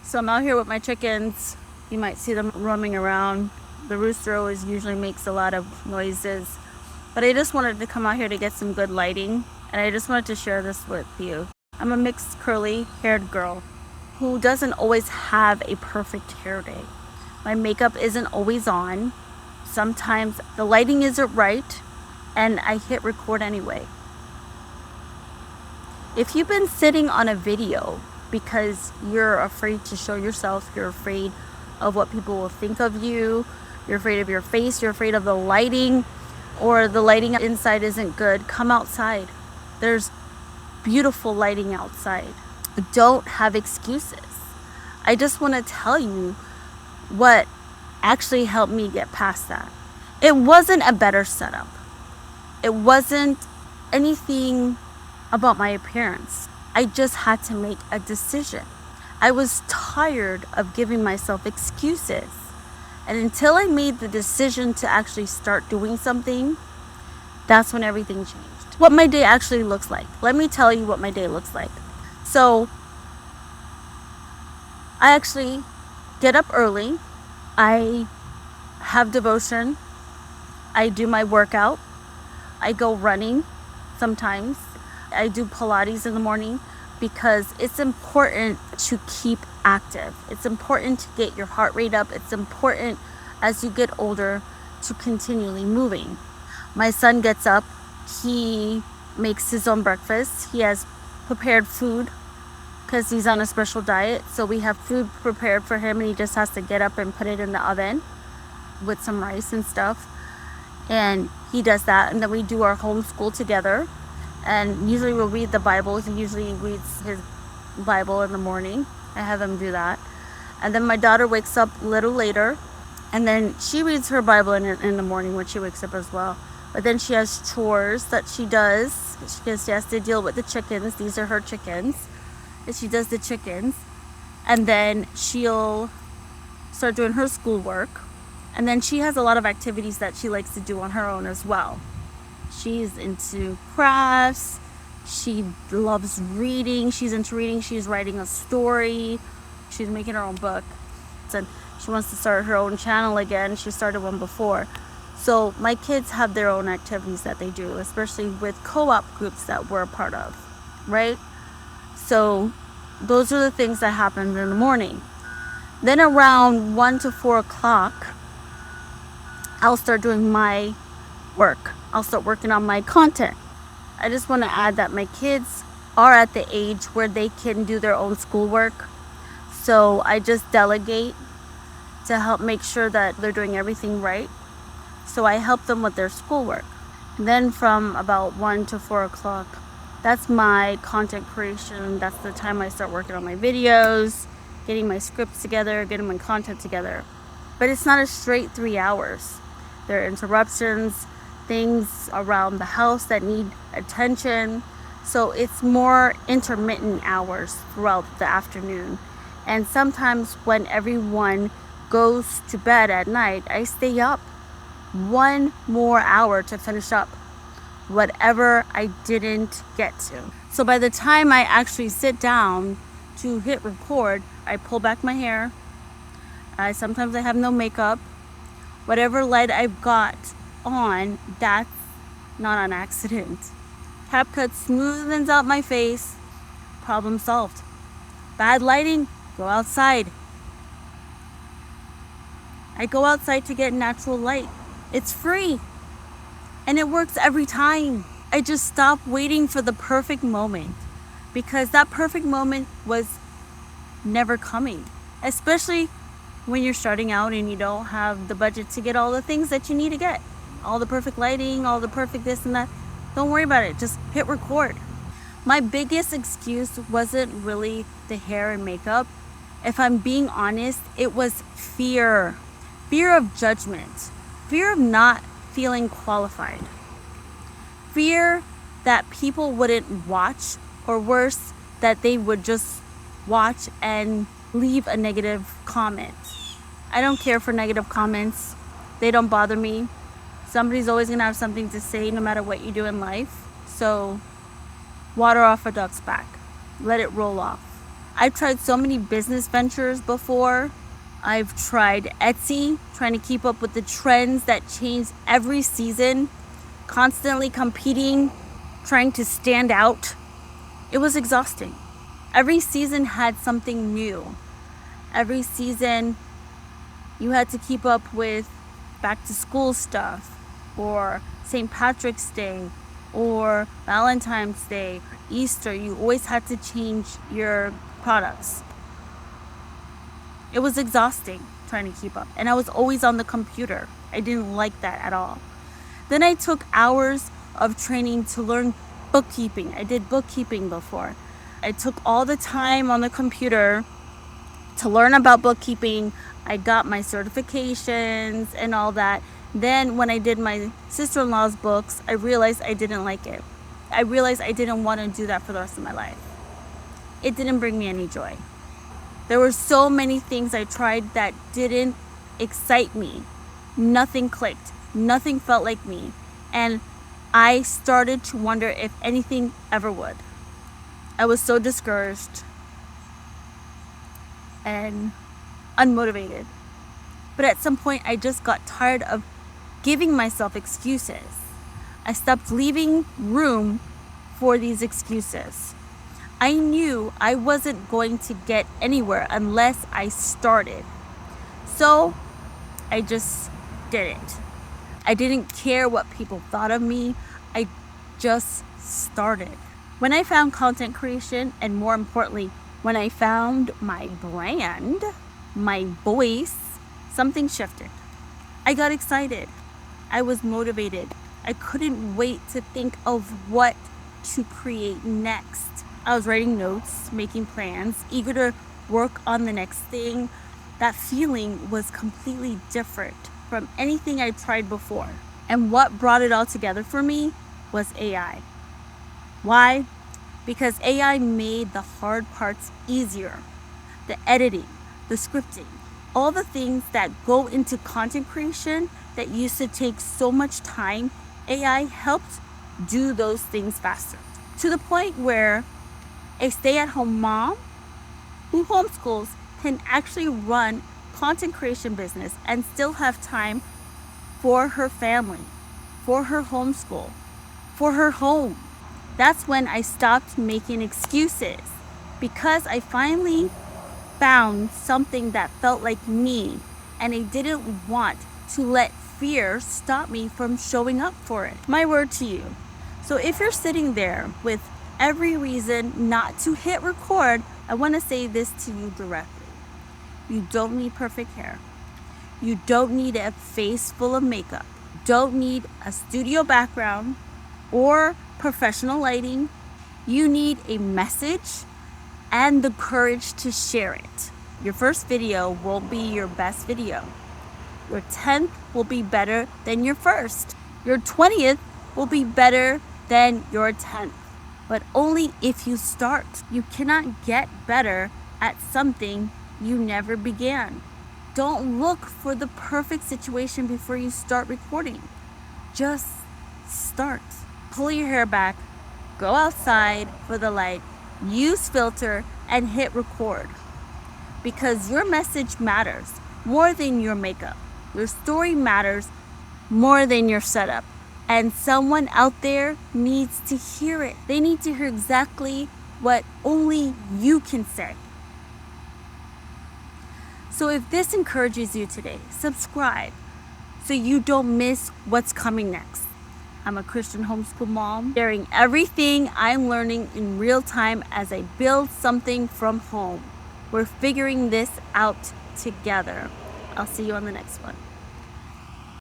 So I'm out here with my chickens. You might see them roaming around. The rooster always usually makes a lot of noises. But I just wanted to come out here to get some good lighting. And I just wanted to share this with you. I'm a mixed curly haired girl who doesn't always have a perfect hair day. My makeup isn't always on. Sometimes the lighting isn't right and I hit record anyway. If you've been sitting on a video because you're afraid to show yourself, you're afraid of what people will think of you, you're afraid of your face, you're afraid of the lighting, or the lighting inside isn't good, come outside. There's beautiful lighting outside. Don't have excuses. I just want to tell you what actually helped me get past that. It wasn't a better setup. It wasn't anything about my appearance. I just had to make a decision. I was tired of giving myself excuses. And until I made the decision to actually start doing something, that's when everything changed. What my day actually looks like. Let me tell you what my day looks like. So, I actually get up early. I have devotion. I do my workout. I go running sometimes. I do Pilates in the morning because it's important to keep active. It's important to get your heart rate up. It's important as you get older to continually moving. My son gets up. He makes his own breakfast. He has prepared food because he's on a special diet. So we have food prepared for him and he just has to get up and put it in the oven with some rice and stuff. And he does that. And then we do our homeschool together. And usually we'll read the Bible. He usually reads his Bible in the morning. I have him do that. And then my daughter wakes up a little later. And then she reads her Bible in the morning when she wakes up as well. But then she has chores that she does. She has to deal with the chickens. These are her chickens. And she does the chickens. And then she'll start doing her schoolwork. And then she has a lot of activities that she likes to do on her own as well. She's into crafts. She loves reading. She's into reading. She's writing a story. She's making her own book. And she wants to start her own channel again. She started one before. So my kids have their own activities that they do, especially with co-op groups that we're a part of, right? So those are the things that happen in the morning. Then around 1 to 4 o'clock, I'll start doing my work. I'll start working on my content. I just want to add that my kids are at the age where they can do their own schoolwork. So I just delegate to help make sure that they're doing everything right. So I help them with their schoolwork. And then from about 1 to 4 o'clock, that's my content creation. That's the time I start working on my videos, getting my scripts together, getting my content together. But it's not a straight 3 hours. There are interruptions, things around the house that need attention. So it's more intermittent hours throughout the afternoon. And sometimes when everyone goes to bed at night, I stay up 1 more hour to finish up whatever I didn't get to. So by the time I actually sit down to hit record, I pull back my hair. Sometimes I have no makeup. Whatever light I've got on, that's not an accident. CapCut smoothens out my face. Problem solved. Bad lighting, go outside. I go outside to get natural light. It's free. And it works every time. I just stop waiting for the perfect moment because that perfect moment was never coming. Especially when you're starting out and you don't have the budget to get all the things that you need to get. All the perfect lighting, all the perfect this and that. Don't worry about it. Just hit record. My biggest excuse wasn't really the hair and makeup. If I'm being honest, it was fear. Fear of judgment. Fear of not feeling qualified. Fear that people wouldn't watch, or worse, that they would just watch and leave a negative comment. I don't care for negative comments. They don't bother me. Somebody's always going to have something to say no matter what you do in life. So water off a duck's back. Let it roll off. I've tried so many business ventures before. I've tried Etsy, trying to keep up with the trends that change every season, constantly competing, trying to stand out. It was exhausting. Every season had something new. Every season you had to keep up with back to school stuff, or St. Patrick's Day, or Valentine's Day, Easter. You always had to change your products. It was exhausting trying to keep up. And I was always on the computer. I didn't like that at all. Then I took hours of training to learn bookkeeping. I did bookkeeping before. I took all the time on the computer to learn about bookkeeping. I got my certifications and all that. Then when I did my sister-in-law's books, I realized I didn't like it. I realized I didn't want to do that for the rest of my life. It didn't bring me any joy. There were so many things I tried that didn't excite me. Nothing clicked. Nothing felt like me. And I started to wonder if anything ever would. I was so discouraged and unmotivated. But at some point, I just got tired of giving myself excuses. I stopped leaving room for these excuses. I knew I wasn't going to get anywhere unless I started. So I just did it. I didn't care what people thought of me. I just started. When I found content creation, and more importantly, when I found my brand, my voice, something shifted. I got excited. I was motivated. I couldn't wait to think of what to create next. I was writing notes, making plans, eager to work on the next thing. That feeling was completely different from anything I tried before. And what brought it all together for me was AI. Why? Because AI made the hard parts easier. The editing, the scripting, all the things that go into content creation that used to take so much time, AI helped do those things faster. To the point where a stay-at-home mom who homeschools can actually run content creation business and still have time for her family, for her homeschool, for her home. That's when I stopped making excuses, because I finally found something that felt like me, and I didn't want to let fear stop me from showing up for it. My word to you. So if you're sitting there with every reason not to hit record, I want to say this to you directly. You don't need perfect hair. You don't need a face full of makeup. Don't need a studio background or professional lighting. You need a message and the courage to share it. Your first video won't be your best video. Your 10th will be better than your first. Your 20th will be better than your 10th. But only if you start. You cannot get better at something you never began. Don't look for the perfect situation before you start recording. Just start. Pull your hair back, go outside for the light, use filter, and hit record. Because your message matters more than your makeup. Your story matters more than your setup. And someone out there needs to hear it. They need to hear exactly what only you can say. So if this encourages you today, subscribe so you don't miss what's coming next. I'm a Christian homeschool mom, sharing everything I'm learning in real time as I build something from home. We're figuring this out together. I'll see you on the next one.